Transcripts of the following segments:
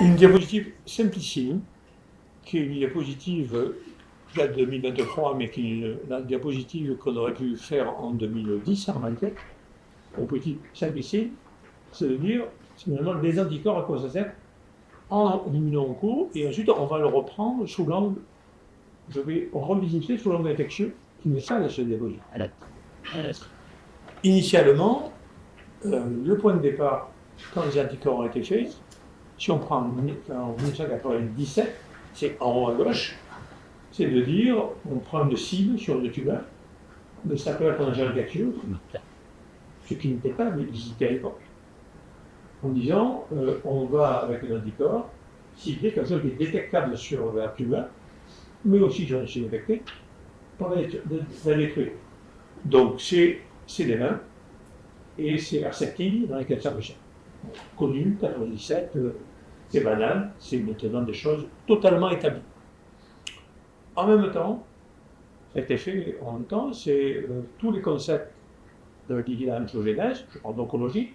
Une diapositive simplissime, qui est une diapositive qui date de 2023, mais qui est la diapositive qu'on aurait pu faire en 2010 en réalité. Une petite simplissime, c'est de dire finalement les anticorps à quoi ça sert en immuno-onco, et ensuite on va le reprendre sous l'angle, je vais revisiter sous l'angle infectieux, qui n'est ça la seule diapositive. Initialement, le point de départ, quand les anticorps ont été faits, si on prend en 1997, c'est en haut à gauche, c'est de dire, on prend une cible sur le tumeur, mais ça peut être un gène capture, ce qui n'était pas visité à l'époque, en disant, on va avec un anticorps cibler quelque chose qui est détectable sur la tumeur, mais aussi sur un gène infecté, pour la détruire. Donc c'est des mains, et c'est Herceptin dans les cancers de chair. Connu, 97, c'est banal, c'est maintenant des choses totalement établies. En même temps, ça a été fait en même temps, c'est tous les concepts de l'angiogenèse, je parle d'oncologie,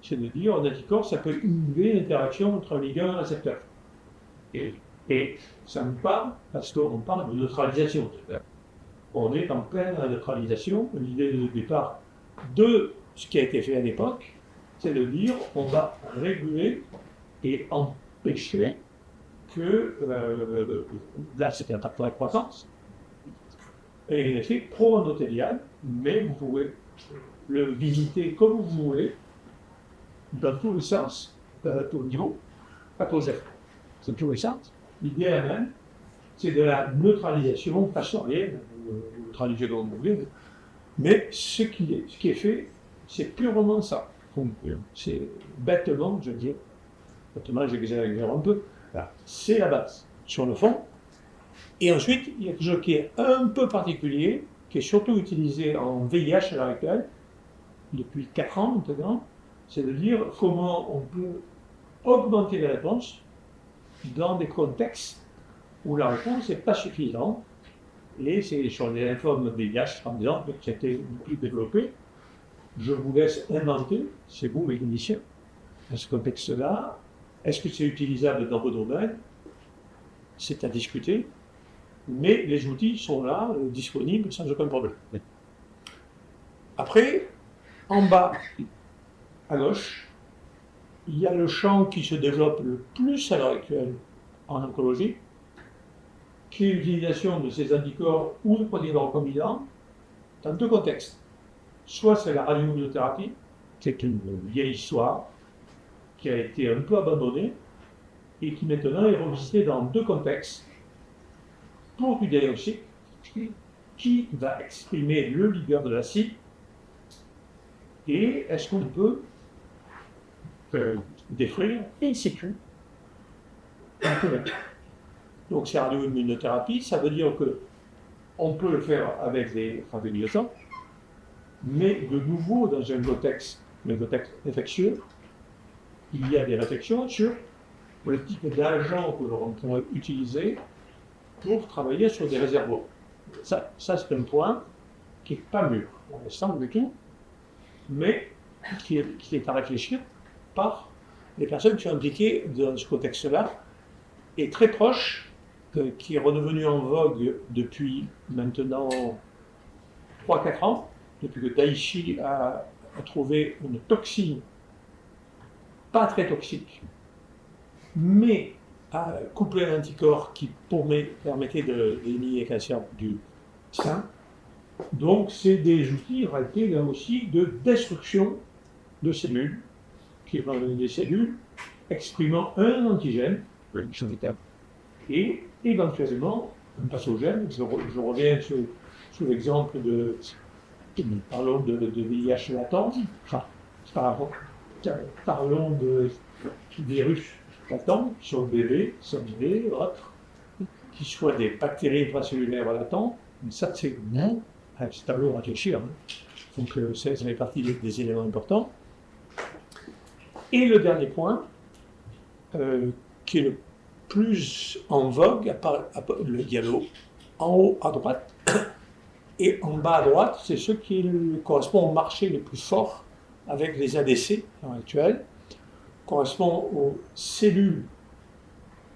c'est de dire un anticorps, ça peut inhiber l'interaction entre un ligand et un récepteur. Et ça me parle parce qu'on parle de neutralisation. On est en pleine neutralisation. L'idée de départ de ce qui a été fait à l'époque, c'est de dire on va réguler et empêcher que, là c'était un facteur de croissance, et un effet pro-endothélial, mais vous pouvez le visiter comme vous voulez, dans tous les sens, à tout niveau, pas trop zéro. C'est tous les sens. L'idée elle-même, c'est de la neutralisation factorielle, vous neutralisez comme vous voulez, mais ce qui est fait, c'est purement ça. C'est bêtement, je dis, bêtement, j'exagère un peu, c'est la base, sur le fond. Et ensuite, il y a quelque chose qui est un peu particulier, qui est surtout utilisé en VIH à l'heure actuelle, depuis 4 ans maintenant, c'est de dire comment on peut augmenter la réponse dans des contextes où la réponse n'est pas suffisante. Et c'est sur les lymphomes VIH, par exemple, qui a été le plus développé. Je vous laisse inventer, c'est vous les cliniciens, dans ce contexte-là. Est-ce que c'est utilisable dans vos domaines? C'est à discuter, mais les outils sont là, disponibles, sans aucun problème. Après, en bas, à gauche, il y a le champ qui se développe le plus à l'heure actuelle en oncologie, qui est l'utilisation de ces anticorps ou de protéines recombinantes dans deux contextes. Soit c'est la radioimmunothérapie, qui est une vieille histoire, qui a été un peu abandonnée, et qui maintenant est revisitée dans deux contextes. Pour du diagnostic, qui va exprimer le ligand de la cible, et est-ce qu'on peut détruire in situ un peu. Donc c'est radioimmunothérapie, ça veut dire que on peut le faire avec des radioisotope, mais de nouveau dans un contexte infectieux, il y a des réflexions sur le type d'agent que l'on pourrait utiliser pour travailler sur des réservoirs. Ça c'est un point qui n'est pas mûr pour l'instant du tout, mais qui est à réfléchir par les personnes qui sont impliquées dans ce contexte-là, et très proche, qui est redevenu en vogue depuis maintenant 3-4 ans, depuis que Daiichi a trouvé une toxine, pas très toxique, mais a couplé un anticorps qui permettait d'éliminer les cancers du sein. Donc c'est des outils en réalité là aussi de destruction de cellules, qui vont donner des cellules exprimant un antigène, et éventuellement un pathogène. Je reviens sur l'exemple de, parlons de VIH latent, enfin, parlons de virus latents, qui sont BV, SOMV, autres, qui soient des bactéries intracellulaires latentes. Ça, c'est à l'eau à réfléchir. Donc, ça fait partie des éléments importants. Et le dernier point, qui est le plus en vogue, le dialogue, en haut à droite et en bas à droite, c'est ce qui correspond au marché le plus fort avec les ADC à l'heure actuelle, correspond aux cellules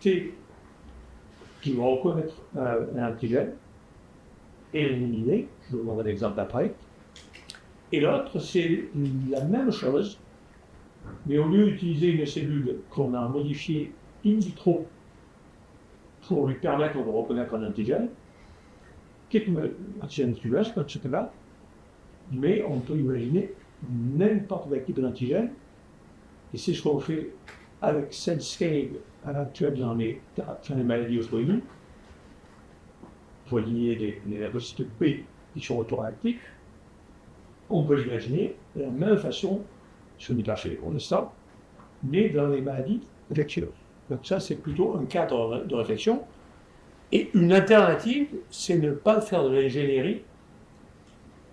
T qui vont reconnaître un antigène et l'éliminer. Je vous donnerai l'exemple après. Et l'autre, c'est la même chose, mais au lieu d'utiliser une cellule qu'on a modifiée in vitro pour lui permettre de reconnaître un antigène, qui est une antigène tueuse, comme ce là, mais on peut imaginer n'importe quel type d'antigène, et c'est ce qu'on fait avec CellScape à l'actuel dans les maladies auto-immunes. Vous voyez les lymphocytes B qui sont autoréactifs. On peut l'imaginer de la même façon, ce n'est pas fait pour l'instant, mais dans les maladies infectieuses. Donc ça, c'est plutôt un cadre de réflexion. Et une alternative, c'est ne pas faire de l'ingénierie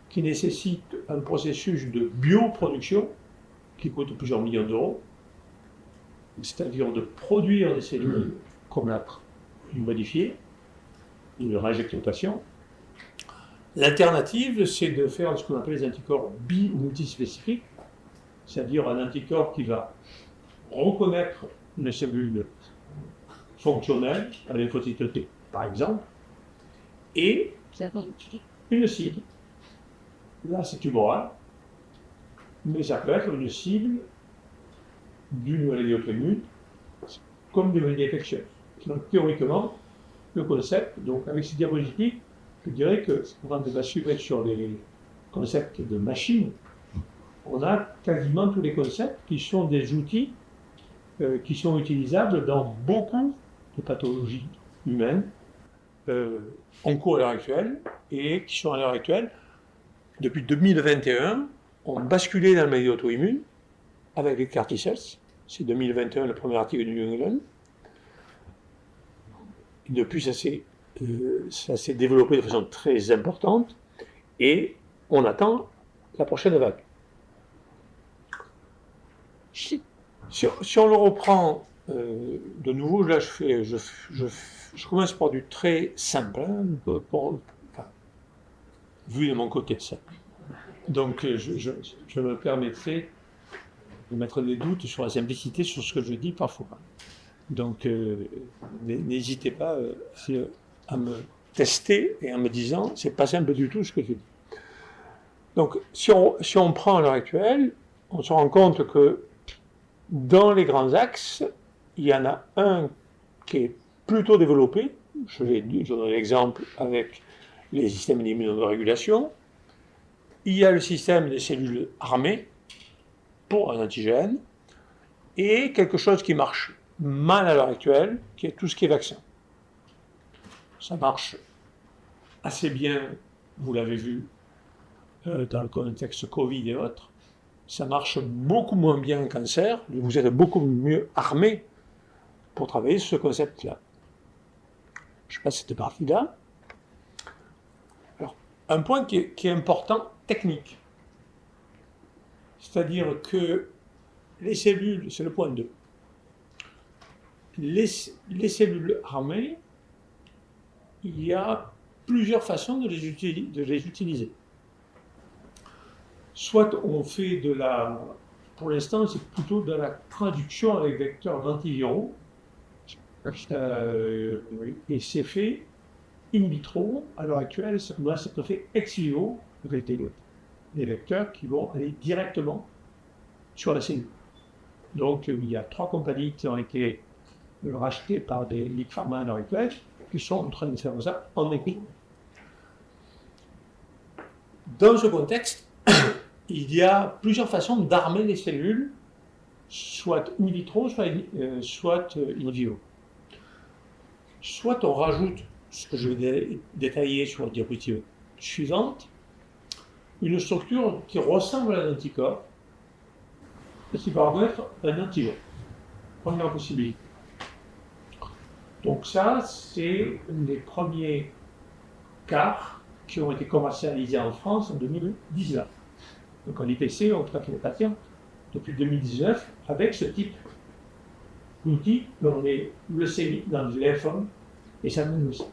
qui nécessite un processus de bioproduction qui coûte plusieurs millions d'euros, c'est-à-dire de produire des cellules qu'on a modifiées, et de réinjecter au patient. L'alternative, c'est de faire ce qu'on appelle les anticorps bi- ou multispécifiques, c'est-à-dire un anticorps qui va reconnaître une cellule fonctionnelle, un lymphocyte T par exemple, et une cible. Là, c'est tumoral, mais ça peut être une cible d'une maladie auto-immune, comme des maladies infectieuses. Donc, théoriquement, le concept, donc avec ces diapositives, je dirais que, avant de basculer sur les concepts de machine, on a quasiment tous les concepts qui sont des outils qui sont utilisables dans beaucoup de pathologies humaines en cours à l'heure actuelle et qui sont à l'heure actuelle, depuis 2021, ont basculé dans le maladie auto-immune avec les CAR T-cells. C'est 2021 le premier article du New England. Et depuis, ça s'est développé de façon très importante et on attend la prochaine vague. Si on le reprend de nouveau, là je commence par du très simple, vu de mon côté de ça. Donc je me permettrai de mettre des doutes sur la simplicité sur ce que je dis parfois. Donc n'hésitez pas à me tester et en me disant c'est pas simple du tout ce que je dis. Donc si on prend à l'heure actuelle, on se rend compte que dans les grands axes, il y en a un qui est plutôt développé, je donne l'exemple avec les systèmes d'immunorégulation. Il y a le système des cellules armées pour un antigène, et quelque chose qui marche mal à l'heure actuelle, qui est tout ce qui est vaccin. Ça marche assez bien, vous l'avez vu, dans le contexte Covid et autres. Ça marche beaucoup moins bien en cancer, vous êtes beaucoup mieux armé pour travailler sur ce concept-là. Je passe cette partie-là. Alors, un point qui est important, technique. C'est-à-dire que les cellules, c'est le point 2. Les cellules armées, il y a plusieurs façons de les utiliser. Soit on fait pour l'instant, c'est plutôt de la traduction avec vecteurs d'antiviraux, et c'est fait in vitro. À l'heure actuelle, là, c'est fait ex vivo, avec des vecteurs qui vont aller directement sur la cellule. Donc, il y a 3 compagnies qui ont été rachetées par des Big Pharma à l'heure actuelle, qui sont en train de faire ça en équipe. Dans ce contexte, il y a plusieurs façons d'armer les cellules, soit in vitro, soit in vivo. Soit on rajoute, ce que je vais détailler sur la diapositive suivante, une structure qui ressemble à un anticorps, et qui va reconnaître un antigène. Première possibilité. Donc ça, c'est les premiers CAR qui ont été commercialisés en France en 2019. Donc en IPC, on traite les patients depuis 2019 avec ce type d'outil dont on est leucémique dans le lymphome et ça nous aussi.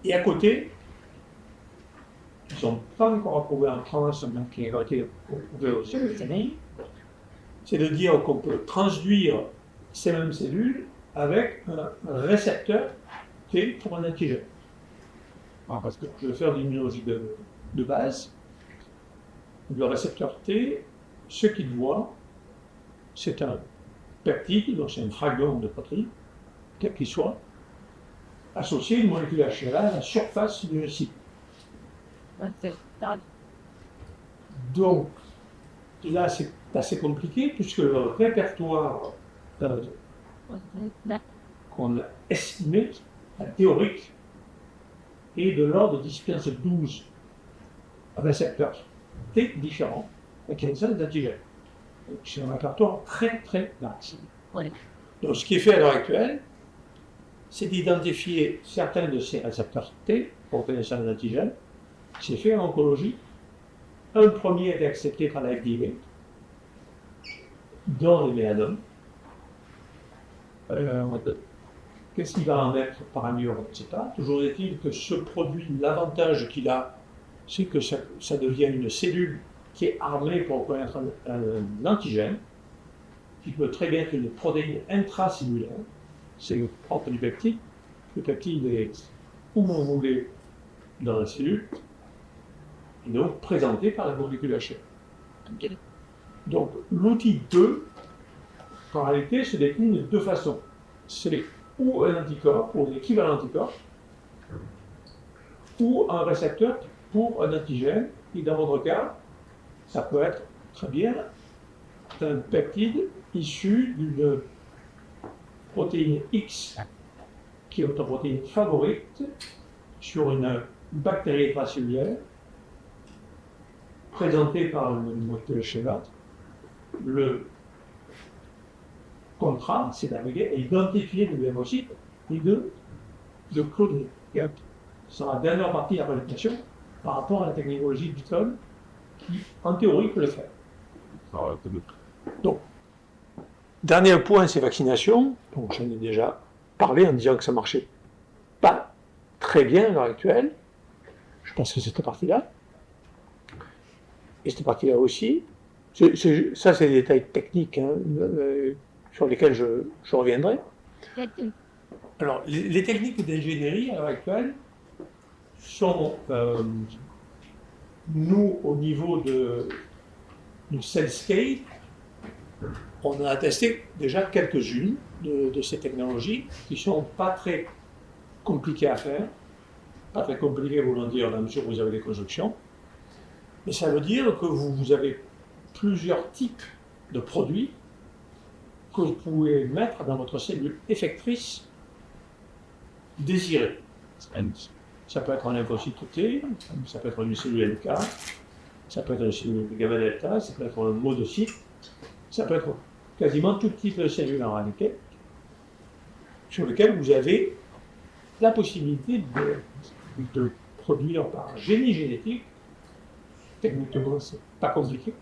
Et à côté, ils ne sont pas encore approuvés en France, mais qui ont été approuvés aux États-Unis, c'est de dire qu'on peut transduire ces mêmes cellules avec un récepteur T pour un antigène. Alors, parce que je vais faire l'immunologie de base. Le récepteur T, ce qu'il voit, c'est un peptide, donc c'est un fragment de protéine, quel qu'il soit, associé à une molécule HLA à la surface du site. Donc, là, c'est assez compliqué, puisque le répertoire qu'on a estimé, théorique, est de l'ordre de 10-15-12 récepteurs T différents, avec une seule d'antigènes. C'est un répertoire très très large. Ouais. Donc, ce qui est fait à l'heure actuelle, c'est d'identifier certains de ces récepteurs T pour reconnaissance d'antigènes. C'est fait en oncologie. Un premier a été accepté par la FDA dans les mélaноmes. Qu'est-ce qu'il va en être par ailleurs, on ne sait pas. Toujours est-il que ce produit, l'avantage qu'il a, c'est que ça devient une cellule qui est armée pour reconnaître un antigène, qui peut très bien être une protéine intracellulaire. C'est le propre du peptide. Le peptide est où vous voulez dans la cellule, et donc présenté par la molécule HLA. Donc l'outil 2, en réalité, se décline de deux façons. C'est ou un anticorps, ou un équivalent anticorps, ou un récepteur pour un antigène, et dans votre cas, ça peut être très bien un peptide issu d'une protéine X, qui est votre protéine favorite, sur une bactérie intracellulaire, présentée par une molécule HLA. Le contrat, c'est d'arriver à identifier le lévocyte et de cloner. Et c'est la dernière partie de la présentation par rapport à la technologie du clone qui, en théorie, peut le faire. Donc, dernier point, c'est vaccination. Donc, j'en ai déjà parlé en disant que ça marchait pas très bien à l'heure actuelle. Je pense que c'est cette partie-là. Et cette partie-là aussi. Ça, c'est des détails techniques hein, sur lesquels je reviendrai. Alors, les techniques d'ingénierie à l'heure actuelle sont, nous, au niveau du CellScape, on a testé déjà quelques-unes de ces technologies qui ne sont pas très compliquées à faire, pas très compliquées, voulant dire, dans la mesure où vous avez des constructions, mais ça veut dire que vous avez plusieurs types de produits que vous pouvez mettre dans votre cellule effectrice désirée. Ça peut être un lymphocyte T, ça peut être une cellule NK, ça peut être une cellule gamma delta, ça peut être un monocyte, ça peut être quasiment tout type de cellule en réalité, sur lequel vous avez la possibilité de produire par génie génétique. Techniquement, c'est pas compliqué.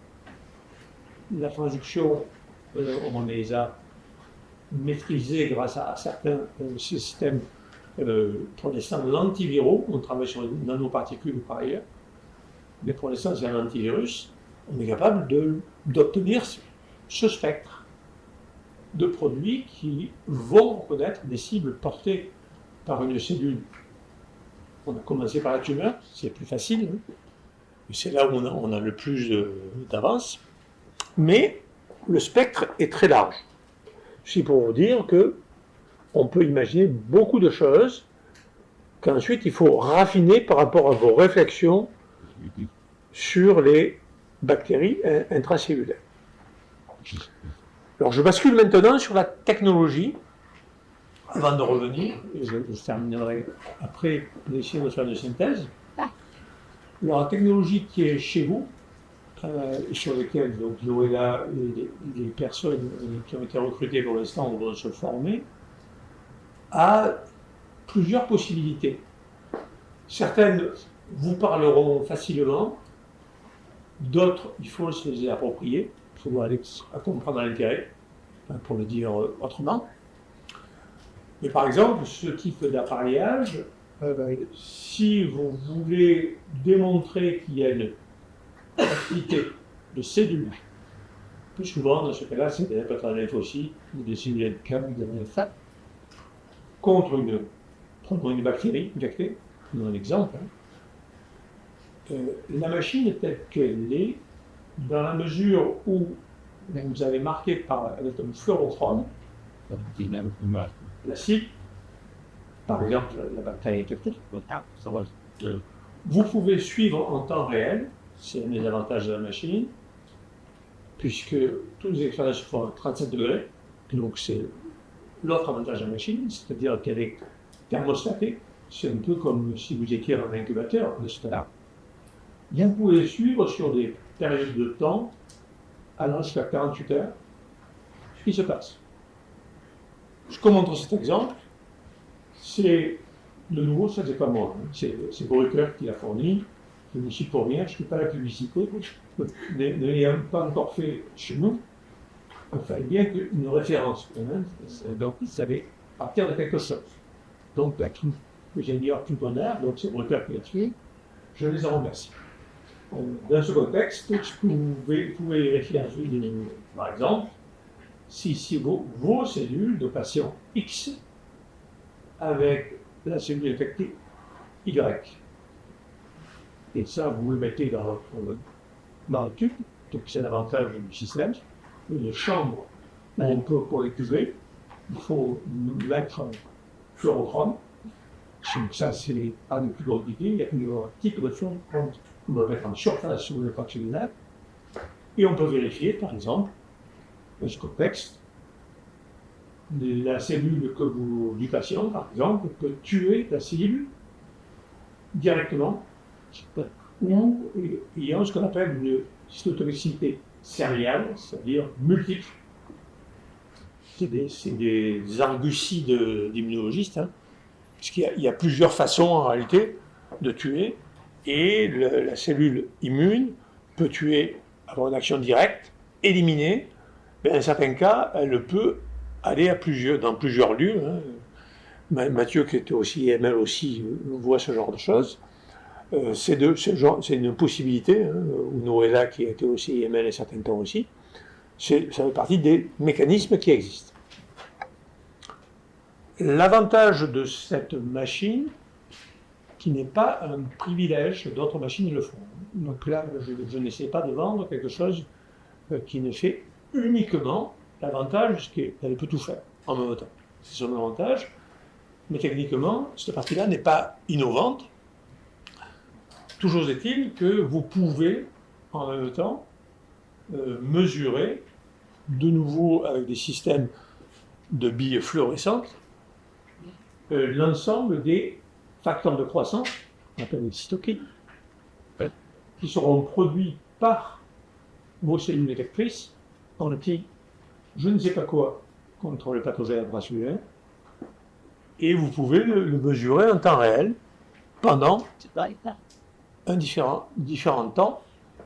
La transduction, on les a maîtrisées grâce à certains systèmes pour l'instant l'antiviraux. On travaille sur les nanoparticules par ailleurs. Mais pour l'instant, c'est un antivirus. On est capable d'obtenir ce spectre de produits qui vont reconnaître des cibles portées par une cellule. On a commencé par la tumeur, c'est plus facile. Hein. C'est là où on a le plus d'avance. Mais le spectre est très large. C'est pour vous dire qu'on peut imaginer beaucoup de choses qu'ensuite il faut raffiner par rapport à vos réflexions sur les bactéries intracellulaires. Alors je bascule maintenant sur la technologie, avant de revenir, et je terminerai après d'essayer de faire une synthèse. Alors la technologie qui est chez vous, sur lesquelles donc Loéla et les personnes qui ont été recrutées pour l'instant vont se former, a plusieurs possibilités. Certaines vous parleront facilement, d'autres, il faut se les approprier, il faut aller à comprendre l'intérêt, pour le dire autrement. Mais par exemple, ce type d'appareillage, si vous voulez démontrer qu'il y a une activité de cellules Plus souvent, dans ce cas-là, c'est des hépatite lymphocytes ou des cellules de lymphe contre une bactérie infectée. Je donne un exemple. La machine telle qu'elle est, dans la mesure où vous avez marqué par l'atome fluorochrome la cible, par exemple la bactérie infectée, vous pouvez suivre en temps réel, c'est un des avantages de la machine, puisque tous les expériences se font à 37 degrés, donc c'est l'autre avantage de la machine, c'est-à-dire qu'elle est thermostatée, c'est un peu comme si vous étiez dans un incubateur de ce temps-là. Vous pouvez suivre sur des périodes de temps, allant jusqu'à 48 heures, ce qui se passe. Je montre cet exemple, c'est de nouveau, ça c'est pas moi, hein. C'est Brucker qui l'a fourni, je ne suis pour rien, je ne fais pas la publicité, ne l'ayant pas encore fait chez nous, enfin bien qu'une référence, hein, donc vous savez, partir de quelque chose. Donc la clinique que j'ai dit tout bonheur, donc c'est Brucker qui l'a fait, je les en remercie. Dans ce contexte, vous pouvez vérifier ensuite, par exemple, si vos cellules de patient X avec la cellule infectée Y. Et ça, vous le mettez dans le tube, donc c'est l'avantage du système. Une chambre où on peut coétuver, il faut mettre un fluorochrome. Donc ça, c'est un des plus gros idées. Il y a plusieurs types de fluorochrome. On va mettre en surface sur le corps cellulaire. Et on peut vérifier, par exemple, dans ce contexte, la cellule du patient, par exemple, peut tuer la cellule directement, ou ayant ce qu'on appelle une cytotoxicité sérielle, c'est-à-dire multiple. C'est des arguties d'immunologistes, hein, puisqu'il y a plusieurs façons en réalité de tuer, et la cellule immune peut tuer, avoir une action directe, éliminer, mais dans certains cas, elle peut aller dans plusieurs lieux. Hein. Mathieu, qui était aussi IML aussi, voit ce genre de choses. C'est une possibilité, hein, ou Noëlla, qui a été aussi IML à certains temps aussi. Ça fait partie des mécanismes qui existent. L'avantage de cette machine, qui n'est pas un privilège, d'autres machines le font. Donc là, je n'essaie pas de vendre quelque chose qui ne fait uniquement l'avantage, c'est qu'elle peut tout faire en même temps. C'est son avantage, mais techniquement, cette partie-là n'est pas innovante. Toujours est-il que vous pouvez, en même temps, mesurer, de nouveau avec des systèmes de billes fluorescentes, l'ensemble des facteurs de croissance, qu'on appelle les cytokines, qui seront produits par vos cellules électrices en petit je ne sais pas quoi contre le pathogène intracellulaire, et vous pouvez le mesurer en temps réel pendant un différent temps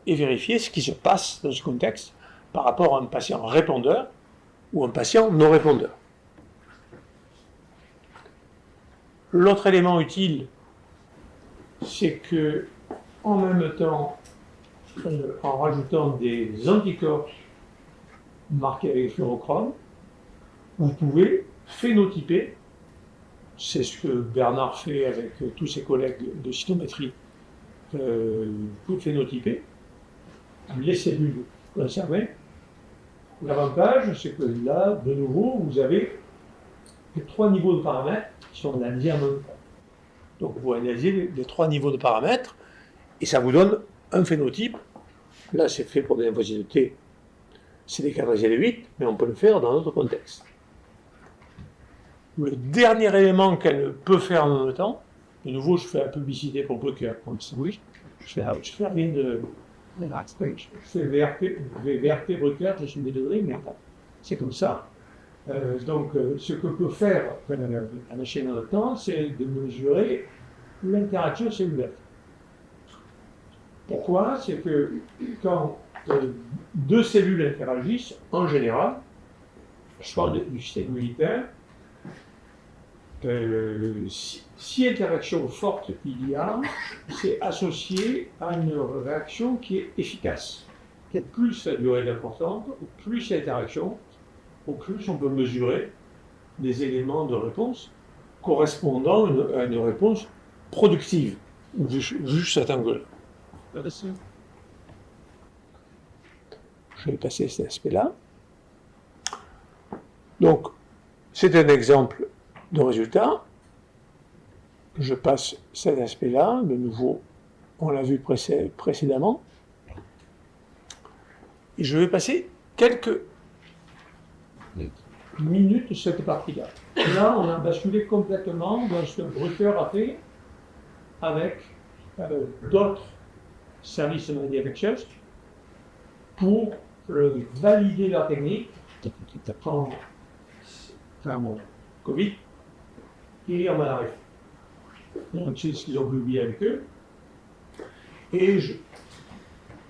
et vérifier ce qui se passe dans ce contexte par rapport à un patient répondeur ou un patient non répondeur. L'autre élément utile, c'est que, en même temps, en rajoutant des anticorps marqués avec fluorochrome, vous pouvez phénotyper, c'est ce que Bernard fait avec tous ses collègues de cytométrie, vous phénotyper les cellules conservées. L'avantage, c'est que là, de nouveau, vous avez les 3 niveaux de paramètres qui sont analysés en même temps. Donc vous analysez les 3 niveaux de paramètres et ça vous donne un phénotype. Là, c'est fait pour des lymphocytes de T, c'est des 4 et des 8, mais on peut le faire dans d'autres contextes. Le dernier élément qu'elle peut faire en même temps, de nouveau, je fais la publicité pour Brucker, comme ça, oui, je fais rien de... Je fais VRP Brucker, je suis désolé, mais c'est comme ça. Donc, ce que peut faire la machine en même temps, c'est de mesurer l'interaction cellulaire. Pourquoi? C'est que quand deux cellules interagissent, en général, je parle du système immunitaire, si interaction forte il y a, c'est associé à une réaction qui est efficace. plus la durée est importante, au plus il y a d'interaction, au plus on peut mesurer des éléments de réponse correspondant à une réponse productive, vu cet angle-là. Je vais passer cet aspect-là. Donc, c'est un exemple de résultat. Je passe cet aspect-là, de nouveau, on l'a vu précédemment. Et je vais passer quelques minutes de cette partie-là. Là, on a basculé complètement dans ce que Brucker a fait avec d'autres services de Media Pictures pour valider leur technique en Covid et en maladie. Donc, c'est ce qu'ils ont publié avec eux. Et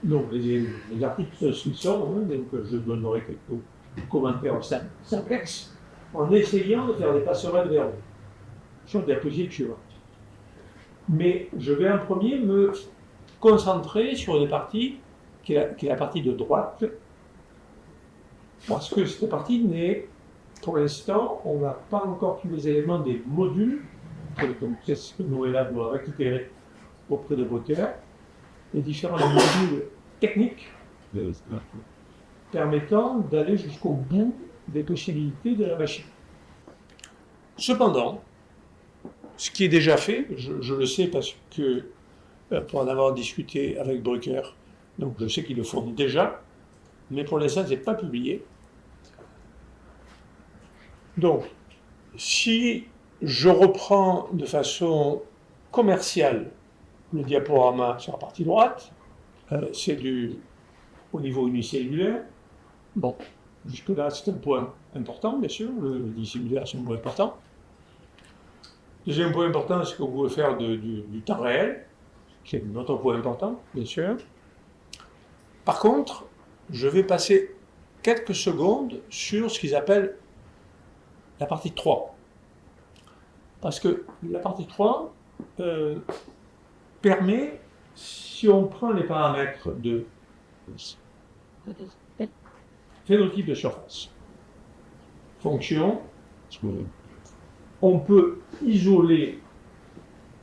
donc, les articles se sont, donc je donnerai quelques commentaires syntaxe en essayant de faire des passerelles vers eux sur des diapositives suivantes. Mais je vais en premier me concentrer sur une partie qui est la partie de droite, parce que cette partie n'est, pour l'instant, on n'a pas encore tous les éléments des modules, donc c'est ce que Noëlla doit récupérer auprès de Brucker, les différents modules techniques permettant d'aller jusqu'au bout des possibilités de la machine. Cependant, ce qui est déjà fait, je le sais parce que, pour en avoir discuté avec Brucker, donc je sais qu'ils le font déjà, mais pour l'instant, ce n'est pas publié. Donc, si je reprends de façon commerciale le diaporama sur la partie droite, c'est au niveau unicellulaire. Bon, jusque-là, c'est un point important, bien sûr, le unicellulaire, c'est un point important. Deuxième point important, c'est que vous pouvez faire du temps réel, qui est un autre point important, bien sûr. Par contre, je vais passer quelques secondes sur ce qu'ils appellent la partie 3. Parce que la partie 3 permet, si on prend les paramètres de phénotype de surface, fonction, on peut isoler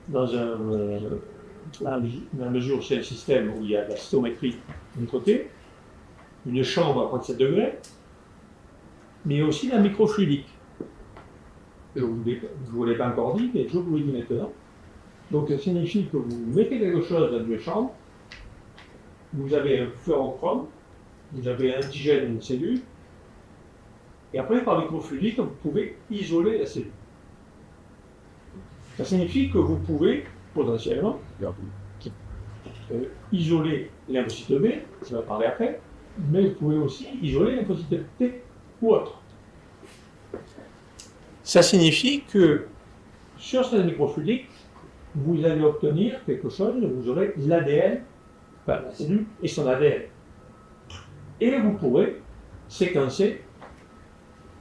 dans la mesure où c'est un système où il y a de la stométrie d'un côté, une chambre à 37 degrés, mais il y a aussi la microfluidique. Je ne vous l'ai pas encore dit, mais je vous le dis maintenant. Donc ça signifie que vous mettez quelque chose dans une chambre, vous avez un fluorochrome, vous avez un antigène d'une cellule, et après par microfluidique, vous pouvez isoler la cellule. Ça signifie que vous pouvez potentiellement isoler les lymphocytes B, ça va parler après, mais vous pouvez aussi isoler les lymphocytes T ou autre. Ça signifie que sur cette microfluidique, vous allez obtenir quelque chose, vous aurez l'ADN, enfin la cellule et son ADN. Et vous pourrez séquencer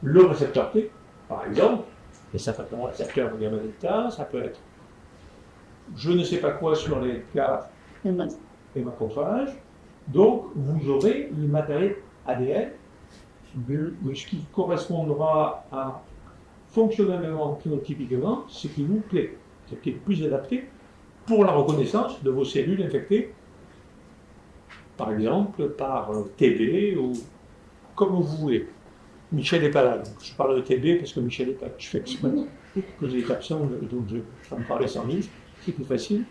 le récepteur T, par exemple, et ça peut être un récepteur gamma delta, ça peut être je ne sais pas quoi sur les cas hématophage. Donc vous aurez le matériel ADN, ce qui correspondra à fonctionnellement, phénotypiquement, ce qui vous plaît, ce qui est le plus adapté pour la reconnaissance de vos cellules infectées, par exemple par TB ou comme vous voulez. Michel n'est pas là, donc je parle de TB parce que Michel n'est pas là. Je fais exprès que j'ai été absent, donc je vais en parler sans lui, c'est plus facile.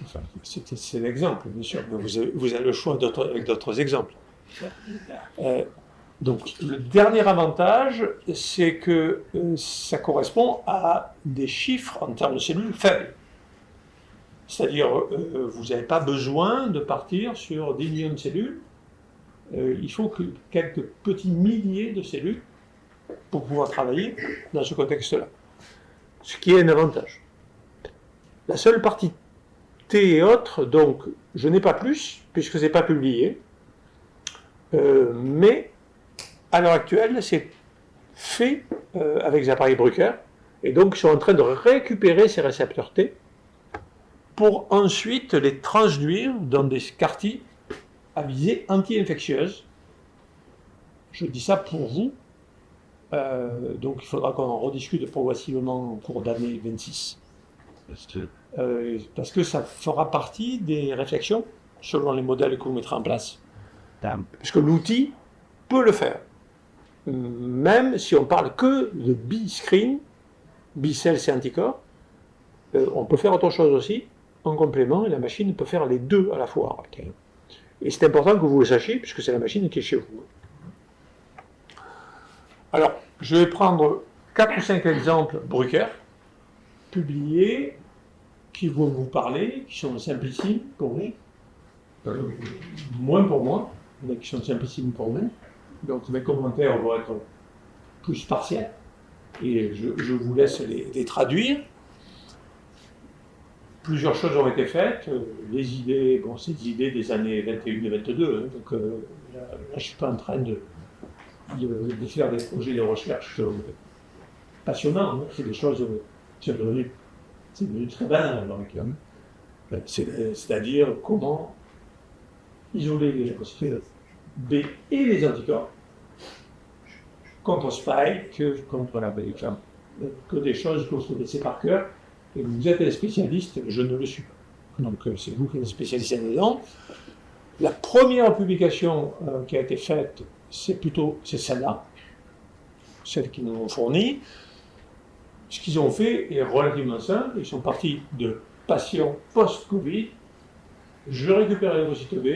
Enfin, c'est l'exemple, bien sûr, mais vous avez le choix avec d'autres exemples. Donc, le dernier avantage, c'est que ça correspond à des chiffres en termes de cellules faibles. C'est-à-dire, vous n'avez pas besoin de partir sur 10 millions de cellules. Il faut que quelques petits milliers de cellules pour pouvoir travailler dans ce contexte-là. Ce qui est un avantage. La seule partie T et autres, donc, je n'ai pas plus, puisque ce n'est pas publié. Mais à l'heure actuelle, c'est fait avec les appareils Brucker, et donc ils sont en train de récupérer ces récepteurs T pour ensuite les transduire dans des CAR-T à visée anti-infectieuse. Je dis ça pour vous. Donc il faudra qu'on en rediscute progressivement au cours d'année 26. Parce que ça fera partie des réflexions selon les modèles que vous mettrez en place. Parce que l'outil peut le faire. Même si on parle que de B-screen, B-cells et anticorps, on peut faire autre chose aussi en complément, et la machine peut faire les deux à la fois. Et c'est important que vous le sachiez, puisque c'est la machine qui est chez vous. Alors, je vais prendre 4 ou 5 exemples Bruker, publiés, qui vont vous parler, qui sont simplissimes pour vous, moins pour moi, mais qui sont simplissimes pour vous. Donc mes commentaires vont être plus partiels, et je vous laisse les traduire. Plusieurs choses ont été faites, les idées, bon, c'est des idées des années 21 et 22, hein, donc là, je ne suis pas en train de faire des projets de recherche passionnants, hein, c'est des choses c'est devenu très banal. C'est-à-dire comment isoler les lymphocytes B et les anticorps contre Spike, contre la BFM, que des choses que vous connaissez par cœur, et vous êtes un spécialiste, je ne le suis pas. Donc c'est vous qui êtes spécialiste là-dedans. La première publication qui a été faite, c'est celle-là, celle qu'ils nous ont fournie. Ce qu'ils ont fait est relativement simple. Ils sont partis de patients post-Covid. Je récupère les lymphocytes B,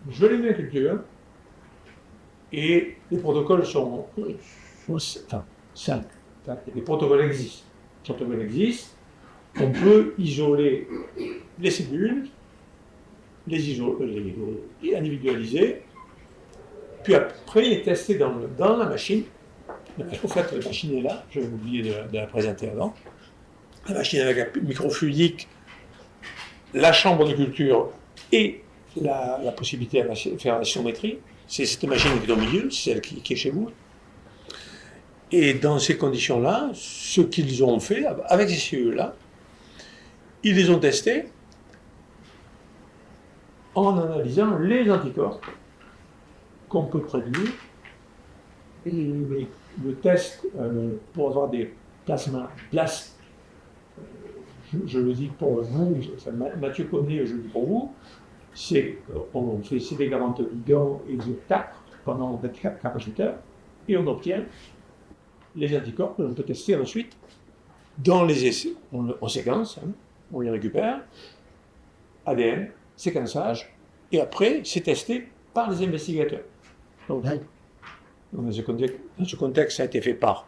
je les mets en culture, et les protocoles sont simples. Les protocoles existent. On peut isoler les cellules, les individualiser, puis après les tester dans la machine. En fait, la machine est là, j'avais oublié de la présenter avant. La machine avec un microfluidique, la chambre de culture et la possibilité de faire la géométrie. C'est cette machine qui est au milieu, c'est celle qui est chez vous. Et dans ces conditions-là, ce qu'ils ont fait avec ces cellules-là, ils les ont testés en analysant les anticorps qu'on peut prédire. Et le test pour avoir des plasma blasts, je le dis pour vous, Mathieu connaît, je le dis pour vous, c'est qu'on fait CD40 ligand exo4 pendant 24 heures et on obtient les anticorps que l'on peut tester ensuite dans les essais. On séquence, hein, on les récupère, ADN, séquençage, et après c'est testé par les investigateurs. Donc, dans ce contexte, ça a été fait par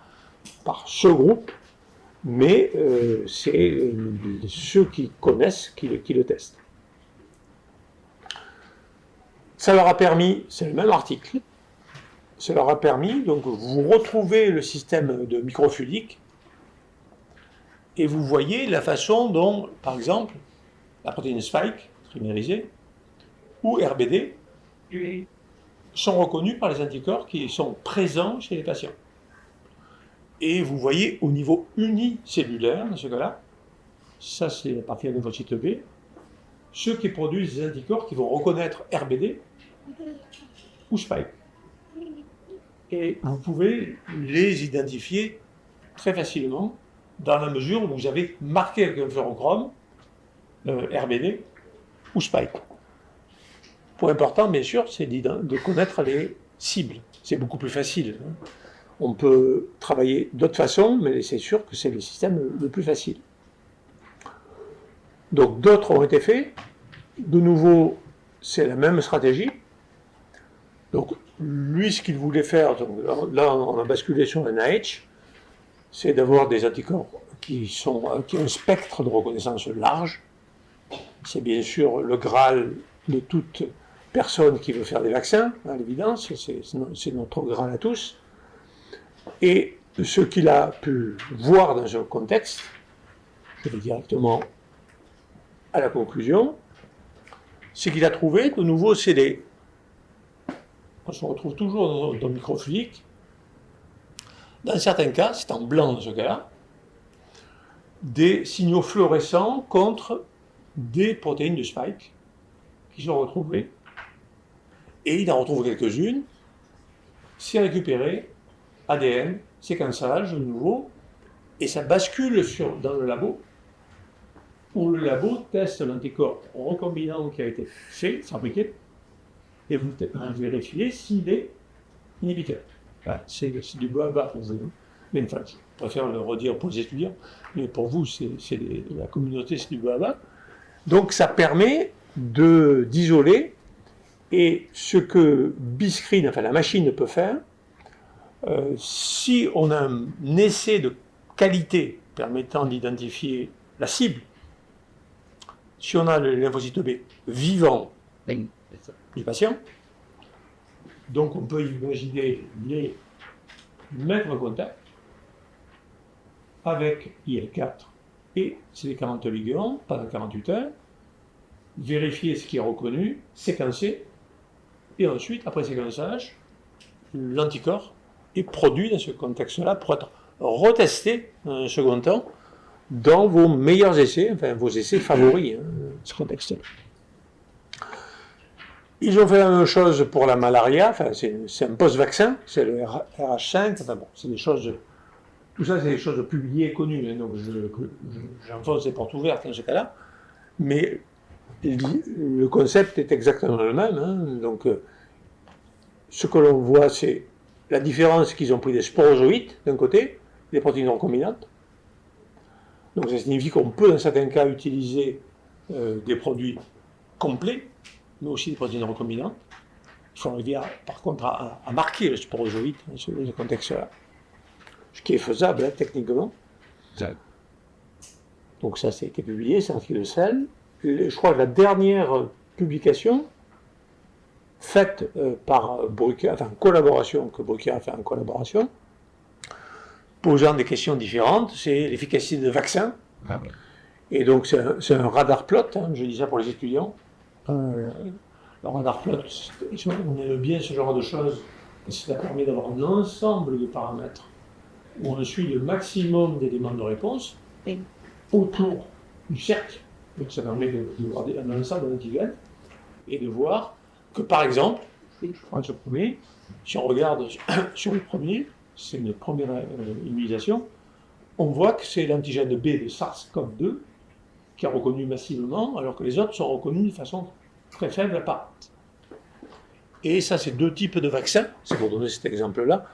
ce groupe, mais c'est ceux qui connaissent qui le testent. Ça leur a permis, c'est le même article, ça leur a permis, donc vous retrouvez le système de microfluidique et vous voyez la façon dont, par exemple, la protéine spike, trimérisée, ou RBD, sont reconnus par les anticorps qui sont présents chez les patients. Et vous voyez au niveau unicellulaire, dans ce cas-là, ça c'est à partir de lymphocyte B, ceux qui produisent des anticorps qui vont reconnaître RBD ou Spike. Et vous pouvez les identifier très facilement dans la mesure où vous avez marqué avec un fluorochrome RBD ou Spike. Point important, bien sûr, c'est de connaître les cibles. C'est beaucoup plus facile. On peut travailler d'autres façons, mais c'est sûr que c'est le système le plus facile. Donc d'autres ont été faits. De nouveau, c'est la même stratégie. Donc lui, ce qu'il voulait faire, donc, là on a basculé sur NIH, c'est d'avoir des anticorps qui ont un spectre de reconnaissance large. C'est bien sûr le Graal de toute personne qui veut faire des vaccins, à l'évidence, c'est notre Graal à tous. Et ce qu'il a pu voir dans ce contexte, je vais directement à la conclusion, c'est qu'il a trouvé, de nouveau, on se retrouve toujours dans le microfluidique. Dans certains cas, c'est en blanc dans ce cas-là, des signaux fluorescents contre des protéines de spike qui sont retrouvées. Et il en retrouve quelques-unes. C'est récupéré, ADN, séquençage de nouveau, et ça bascule dans le labo, où le labo teste l'anticorps recombinant qui a été fait, fabriqué, et vous vérifiez s'il est inhibiteur. Voilà, c'est du baba pour vous. Mais enfin, je préfère le redire pour les étudiants, mais pour vous, la communauté, c'est du baba. Donc ça permet d'isoler, et ce que BIScreen, enfin la machine peut faire, si on a un essai de qualité permettant d'identifier la cible, si on a le lymphocyte B vivant du patient, donc on peut imaginer les mettre en contact avec IL4 et CD40 ligand pendant 48 heures, vérifier ce qui est reconnu, séquencer, et ensuite, après séquençage, l'anticorps est produit dans ce contexte-là pour être retesté en un second temps dans vos meilleurs essais, enfin vos essais favoris, ce contexte-là. Ils ont fait la même chose pour la malaria, enfin c'est un post-vaccin, c'est le RH5, enfin bon, c'est des choses, tout ça c'est des choses publiées et connues, donc j'enfonce les portes ouvertes dans ce cas-là, mais le concept est exactement le même, donc ce que l'on voit c'est la différence qu'ils ont pris des sporozoïdes d'un côté, des protéines recombinantes, donc ça signifie qu'on peut dans certains cas utiliser des produits complets, mais aussi des protéines recombinantes. Il faut arriver par contre à marquer le sporozoïde dans ce contexte-là, ce qui est faisable techniquement. Donc ça, été publié, c'est un fil de sel. Je crois que la dernière publication faite par Bruker, enfin collaboration que Bruker a fait en collaboration, posant des questions différentes, c'est l'efficacité de vaccins. Ah ouais. Et donc c'est un radar plot, je dis ça pour les étudiants. Le radar plot, on aime bien ce genre de choses, ça permet d'avoir un ensemble de paramètres où on suit le maximum d'éléments de réponse autour du cercle. Donc ça permet de voir un ensemble d'antigènes et de voir que par exemple, je prends ce premier, si on regarde sur le premier, c'est une première immunisation, on voit que c'est l'antigène B de SARS-CoV-2 qui est reconnu massivement, alors que les autres sont reconnus de façon très faible à part. Et ça, c'est deux types de vaccins, c'est pour donner cet exemple-là,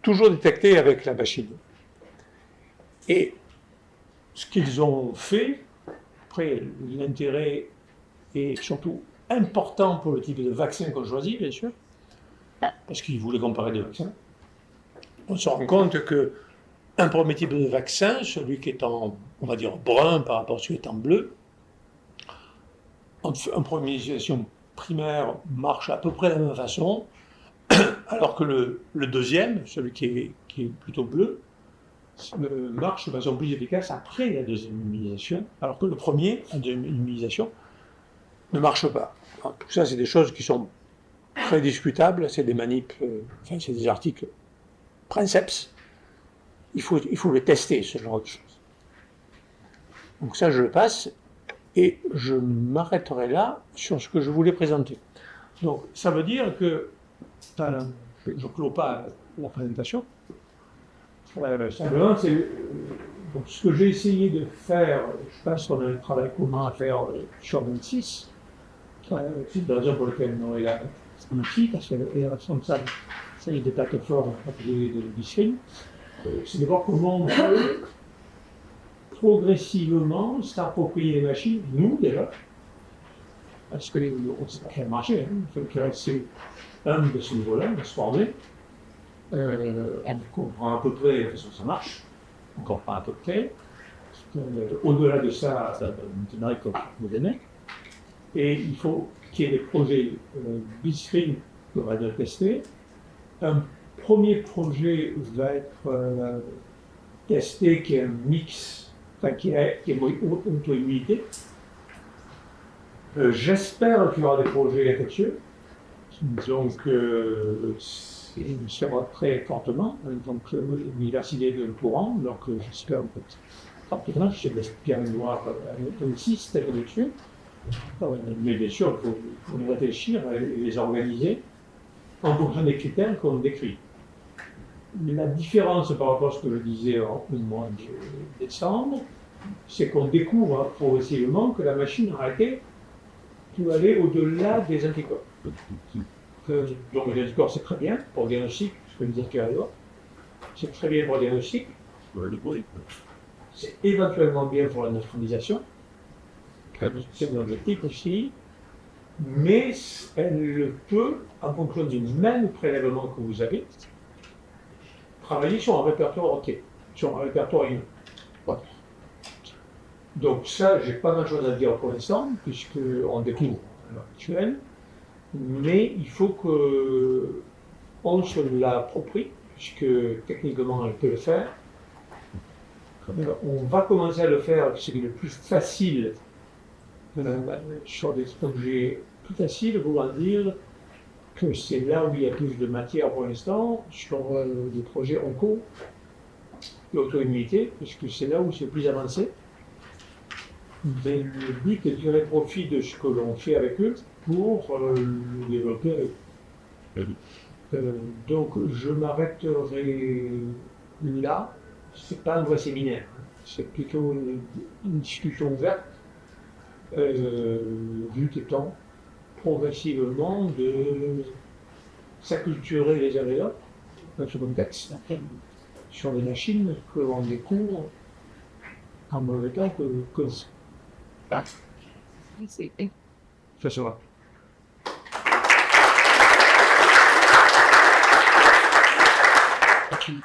toujours détectés avec la machine. Et ce qu'ils ont fait, après l'intérêt est surtout important pour le type de vaccin qu'on choisit, bien sûr, parce qu'ils voulaient comparer deux vaccins. On se rend compte qu'un premier type de vaccin, celui qui est en, on va dire, brun par rapport à celui qui est en bleu, en première immunisation primaire marche à peu près de la même façon, alors que le deuxième, celui qui est plutôt bleu, marche de façon plus efficace après la deuxième immunisation, alors que le premier, en deuxième immunisation, ne marche pas. Alors, tout ça, c'est des choses qui sont très discutables, c'est des manips, enfin, c'est des articles princeps. Il faut les tester, ce genre de choses. Donc ça, je le passe, et je m'arrêterai là sur ce que je voulais présenter. Donc, ça veut dire que, je ne clôt pas la présentation, simplement, donc, ce que j'ai essayé de faire, je pense qu'on a un travail commun à faire sur 26, c'est la raison pour laquelle on est là ici, parce qu'elle est responsable des plateformes de BIScreen, c'est de voir comment on peut progressivement s'approprier les machines, nous déjà, parce que ça a marché, il faut qu'il reste un de ce niveau-là, de se former. On comprend à peu près la façon dont ça marche, on comprend à peu près. Au-delà de ça, ça donnerait comme vous aimez. Et il faut qu'il y ait des projets BIScreen qu'on va tester. Un premier projet va être testé qui est un mix, enfin qui est auto-immunité. J'espère qu'il y aura des projets infectieux. Donc, il sera très fortement, donc l'université est au courant, donc j'espère pratiquement, je laisse bien noir aussi, c'est dessus. Mais bien sûr, il faut les réfléchir et les organiser en fonction des critères qu'on décrit. La différence par rapport à ce que je disais au mois de décembre, c'est qu'on découvre progressivement que la machine en réalité peut aller au-delà des anticorps. Donc les anticorps, c'est très bien pour le diagnostic, ce que disait Pierre-Edouard. C'est très bien pour le diagnostic. C'est éventuellement bien pour la neutralisation. C'est un objectif aussi. Mais elle peut, en fonction du même prélèvement que vous avez, travailler sur un répertoire entier, sur un répertoire humain. Voilà. Donc ça, j'ai pas grand chose à dire pour l'instant, puisqu'on découvre à l'heure actuelle, mais il faut qu'on se l'approprie, puisque techniquement elle peut le faire. On va commencer à le faire, c'est le plus facile sur des objets plus faciles, vouloir dire que c'est là où il y a plus de matière pour l'instant, sur des projets en cours d'auto-immunité, puisque c'est là où c'est plus avancé. Mais le but est de tirer profit de ce que l'on fait avec eux pour le développer avec eux. Donc je m'arrêterai là. C'est pas un vrai séminaire, c'est plutôt une discussion ouverte, but étant progressivement de s'acculturer les uns les autres dans ce contexte, sur les machines que l'on découvre en mauvais temps que ça sera. Okay.